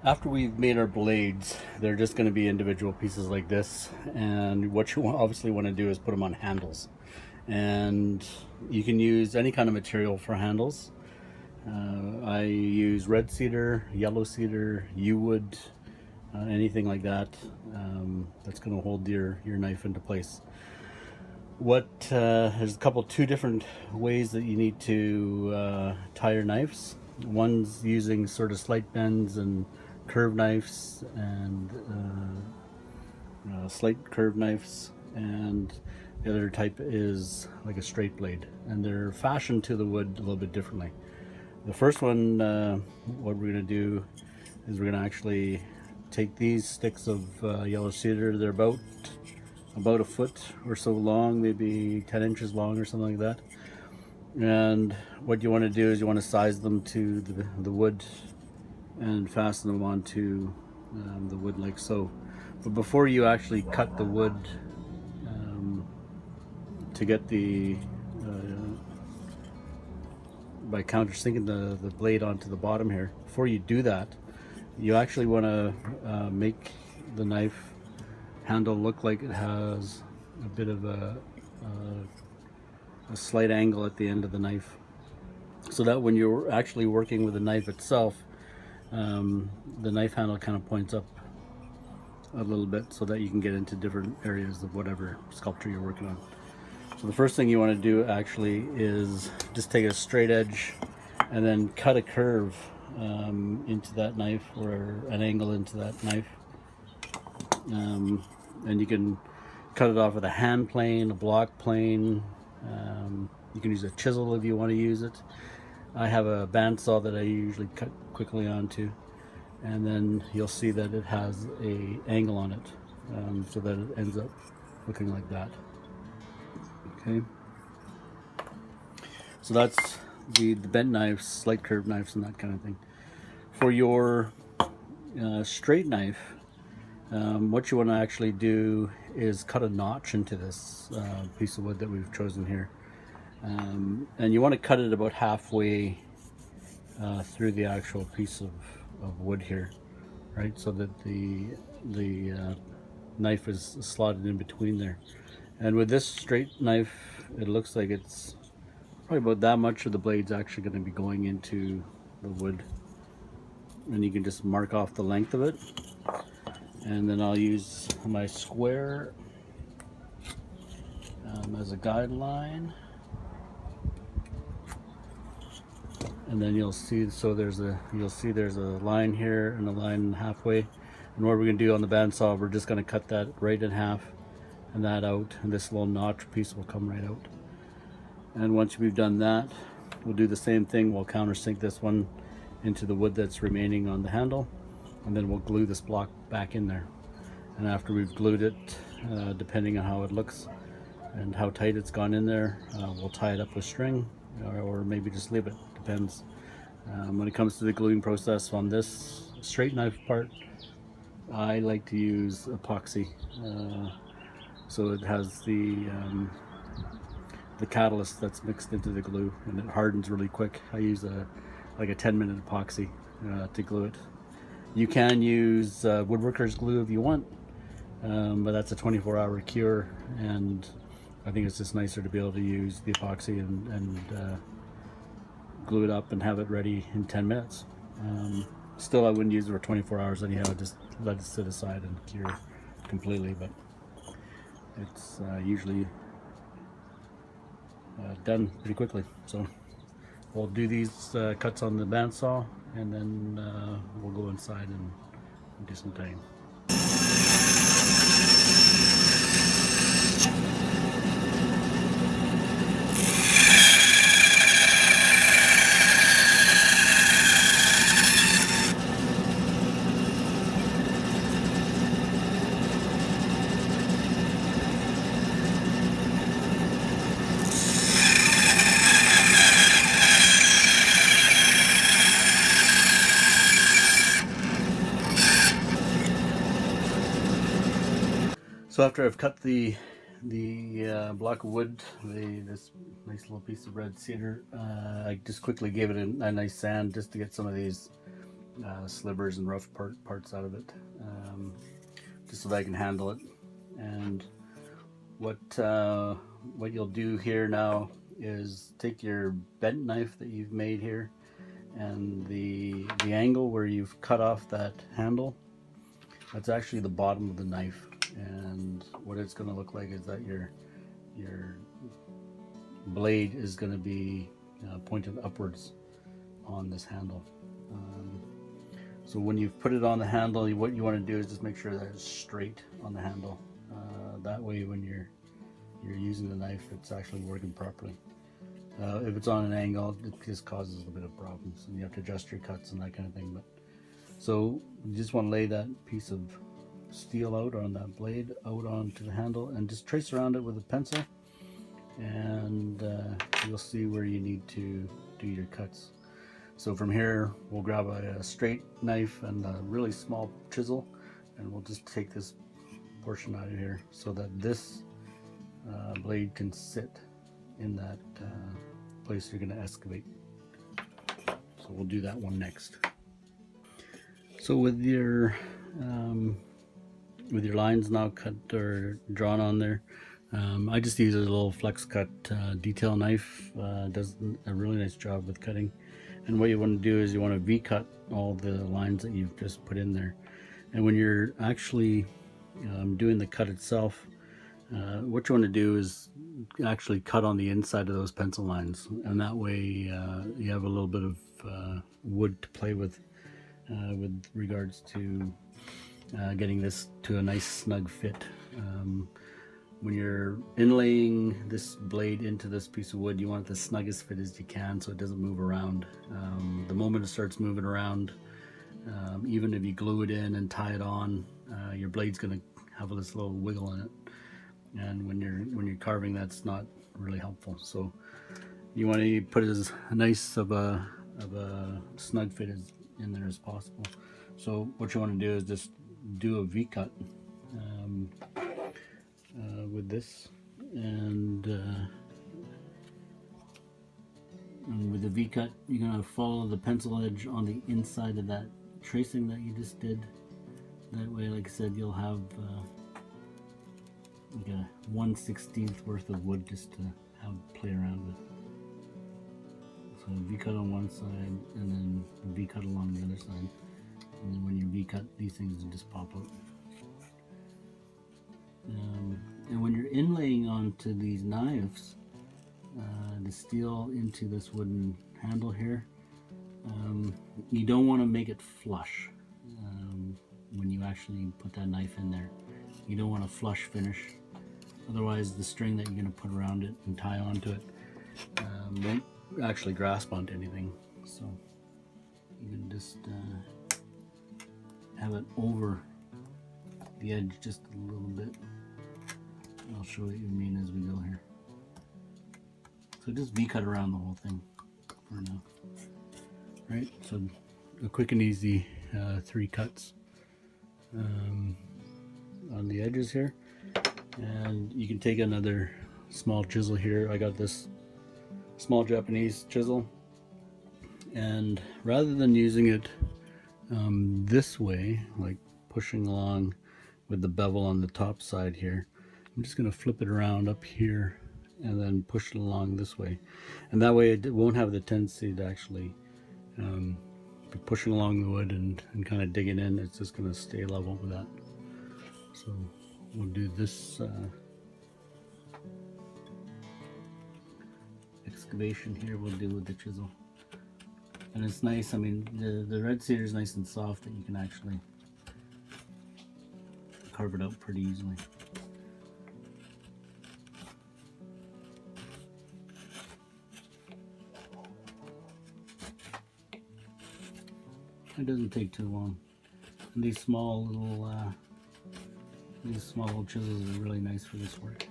After we've made our blades, they're just going to be individual pieces like this, and what you obviously want to do is put them on handles. And you can use any kind of material for handles. I use red cedar, yellow cedar, yew wood, anything like that. That's going to hold your knife into place. There's two different ways that you need to tie your knives. One's using sort of slight bends and curved knives and slight curved knives, and the other type is like a straight blade, and they're fashioned to the wood a little bit differently. The first one, what we're going to do is we're going to actually take these sticks of yellow cedar. They're about a foot or so long, maybe 10 inches long or something like that. And what you want to do is you want to size them to the wood and fasten them onto the wood like so. But before you actually cut the wood to get by countersinking the blade onto the bottom here, before you do that, you actually want to make the knife handle look like it has a bit of a slight angle at the end of the knife, so that when you're actually working with the knife itself, the knife handle kind of points up a little bit so that you can get into different areas of whatever sculpture you're working on. So the first thing you want to do actually is just take a straight edge and then cut a curve into that knife, or an angle into that knife. And you can cut it off with a hand plane, a block plane. You can use a chisel if you want to use it. I have a bandsaw that I usually cut quickly onto, and then you'll see that it has a angle on it, so that it ends up looking like that. Okay, so that's the bent knives, slight curved knives, and that kind of thing. For your straight knife, what you want to actually do is cut a notch into this piece of wood that we've chosen here, and you want to cut it about halfway through the actual piece of wood here, right, so that the knife is slotted in between there. And with this straight knife, it looks like it's probably about that much of the blade's actually going to be going into the wood, and you can just mark off the length of it. And then I'll use my square as a guideline, and then you'll see there's a line here and a line halfway. And what we're going to do on the bandsaw, we're just going to cut that right in half and that out, and this little notch piece will come right out. And once we've done that, we'll do the same thing. We'll countersink this one into the wood that's remaining on the handle, and then we'll glue this block back in there. And after we've glued it, depending on how it looks and how tight it's gone in there, we'll tie it up with string, or maybe just leave it, depends. When it comes to the gluing process on this straight knife part, I like to use epoxy, so it has the catalyst that's mixed into the glue, and it hardens really quick. I use like a 10-minute epoxy to glue it. You can use woodworker's glue if you want, but that's a 24-hour cure, and I think it's just nicer to be able to use the epoxy and glue it up and have it ready in 10 minutes. Still, I wouldn't use it for 24 hours anyhow, just let it sit aside and cure completely, but it's usually done pretty quickly. So we'll do these cuts on the bandsaw, and then we'll go inside and do some tying. So after I've cut the block of wood, this nice little piece of red cedar, I just quickly gave it a nice sand just to get some of these slivers and rough parts out of it, just so that I can handle it. And what you'll do here now is take your bent knife that you've made here, and the angle where you've cut off that handle, that's actually the bottom of the knife. And what it's going to look like is that your blade is going to be pointed upwards on this handle. So when you've put it on the handle, what you want to do is just make sure that it's straight on the handle. That way when you're using the knife, it's actually working properly. If it's on an angle, it just causes a bit of problems, and you have to adjust your cuts and that kind of thing. But so you just want to lay that piece of steel out, on that blade, out onto the handle, and just trace around it with a pencil, and you'll see where you need to do your cuts. So from here, we'll grab a straight knife and a really small chisel, and we'll just take this portion out of here so that this blade can sit in that place you're going to excavate. So we'll do that one next. So with your lines now cut or drawn on there, I just use a little flex cut detail knife. Does a really nice job with cutting. And what you want to do is you want to V-cut all the lines that you've just put in there. And when you're actually doing the cut itself, what you want to do is actually cut on the inside of those pencil lines, and that way you have a little bit of wood to play with regards to getting this to a nice snug fit. When you're inlaying this blade into this piece of wood, you want it the snuggest fit as you can so it doesn't move around. The moment it starts moving around, even if you glue it in and tie it on, your blade's going to have this little wiggle in it, and when you're carving, that's not really helpful. So you want to put as nice of a snug fit in there as possible. So what you want to do is just do a V-cut with this, and with the V-cut, you're going to follow the pencil edge on the inside of that tracing that you just did. That way, like I said, you'll have like a 1/16 worth of wood just to have play around with. So V-cut on one side, and then V-cut along the other side. And then when you V-cut, these things will just pop out. And when you're inlaying onto these knives, the steel into this wooden handle here, you don't want to make it flush when you actually put that knife in there. You don't want a flush finish, otherwise the string that you're going to put around it and tie onto it won't actually grasp onto anything. So you can just have it over the edge just a little bit. I'll show what you mean as we go here. So just V-cut around the whole thing for now. Right, so a quick and easy 3 cuts on the edges here. And you can take another small chisel here. I got this small Japanese chisel, and rather than using it this way, like pushing along with the bevel on the top side here, I'm just going to flip it around up here and then push it along this way, and that way it won't have the tendency to actually be pushing along the wood and kind of digging in. It's just going to stay level with that. So we'll do this excavation here, we'll do with the chisel. And it's nice, I mean, the red cedar is nice and soft that you can actually carve it out pretty easily. It doesn't take too long. And these small little chisels are really nice for this work.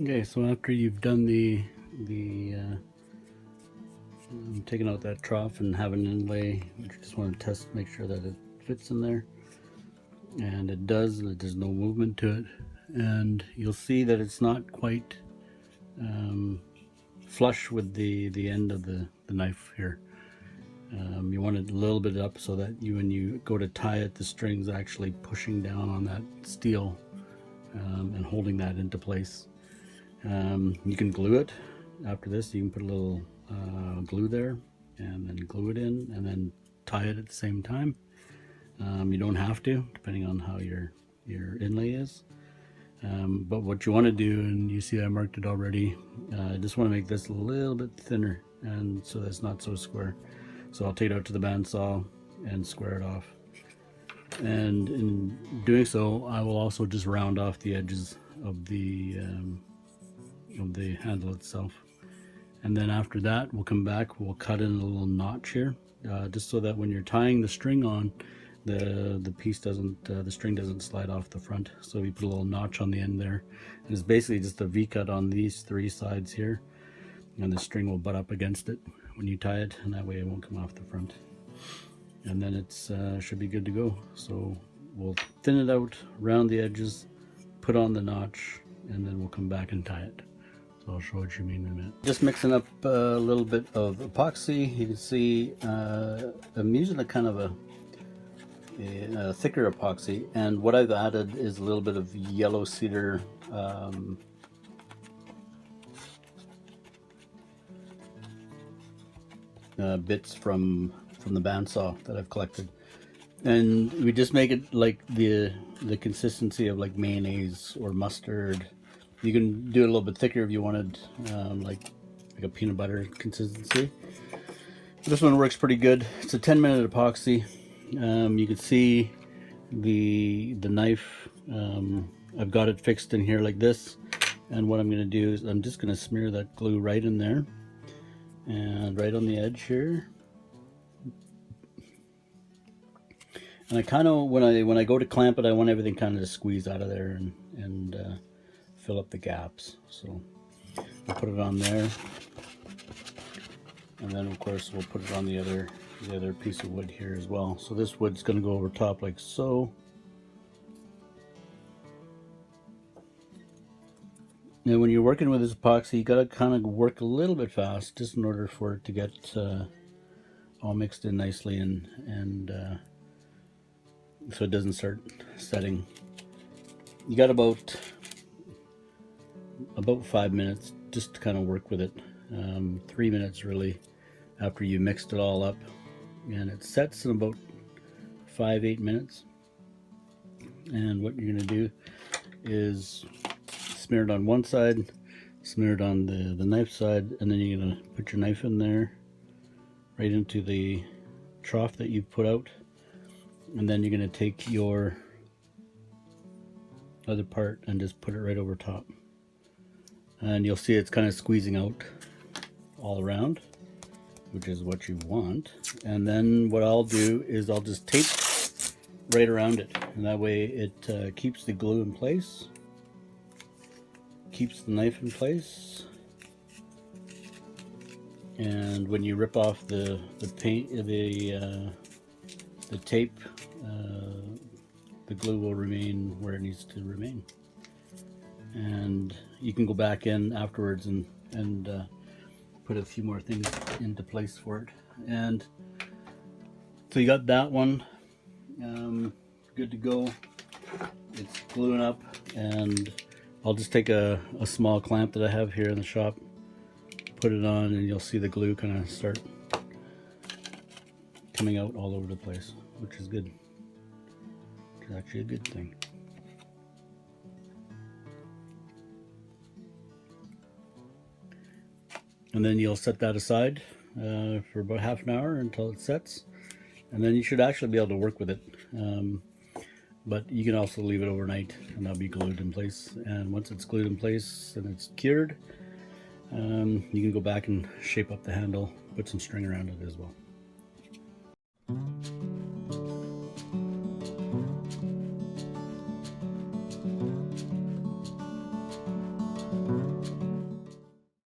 Okay, so after you've done the taking out that trough and have an inlay, you just want to test, make sure that it fits in there, and it does. There's no movement to it, and you'll see that it's not quite flush with the end of the knife here. You want it a little bit up so that when you go to tie it, the string's actually pushing down on that steel and holding that into place. You can glue it after this. You can put a little glue there and then glue it in and then tie it at the same time. You don't have to, depending on how your inlay is. But what you want to do, and you see I marked it already, I just want to make this a little bit thinner, and so that's not so square. So I'll take it out to the bandsaw and square it off. And in doing so, I will also just round off the edges of the handle itself. And then after that, we'll come back, we'll cut in a little notch here, just so that when you're tying the string on, the piece doesn't, the string doesn't slide off the front. So we put a little notch on the end there. And it's basically just a V-cut on these three sides here, and the string will butt up against it when you tie it, and that way it won't come off the front. And then it's should be good to go. So we'll thin it out around the edges, put on the notch, and then we'll come back and tie it. So I'll show what you mean in a minute. Just mixing up a little bit of epoxy. You can see I'm using a kind of a thicker epoxy, and what I've added is a little bit of yellow cedar bits from the bandsaw that I've collected, and we just make it like the consistency of like mayonnaise or mustard. You can do it a little bit thicker if you wanted, like a peanut butter consistency. This one works pretty good. It's a 10-minute epoxy. You can see the knife. I've got it fixed in here like this, and what I'm going to do is I'm just going to smear that glue right in there and right on the edge here. And I kind of, when I go to clamp it, I want everything kind of to squeeze out of there and fill up the gaps. So I'll put it on there, and then of course we'll put it on the other piece of wood here as well. So this wood's going to go over top like so. Now when you're working with this epoxy, you got to kind of work a little bit fast, just in order for it to get all mixed in nicely, and so it doesn't start setting. You got about 5 minutes just to kind of work with it. 3 minutes really after you mixed it all up, and it sets in about 5-8 minutes. And what you're going to do is smear it on one side, smear it on the knife side, and then you're going to put your knife in there right into the trough that you've put out, and then you're going to take your other part and just put it right over top, and you'll see it's kind of squeezing out all around, which is what you want. And then what I'll do is I'll just tape right around it, and that way it keeps the glue in place, keeps the knife in place, and when you rip off the tape, the glue will remain where it needs to remain. And you can go back in afterwards and put a few more things into place for it. And so you got that one good to go. It's gluing up, and I'll just take a small clamp that I have here in the shop, put it on, and you'll see the glue kind of start coming out all over the place, which is good. It's actually a good thing. And then you'll set that aside for about half an hour until it sets, and then you should actually be able to work with it. But you can also leave it overnight, and that'll be glued in place. And once it's glued in place and it's cured, you can go back and shape up the handle, put some string around it as well.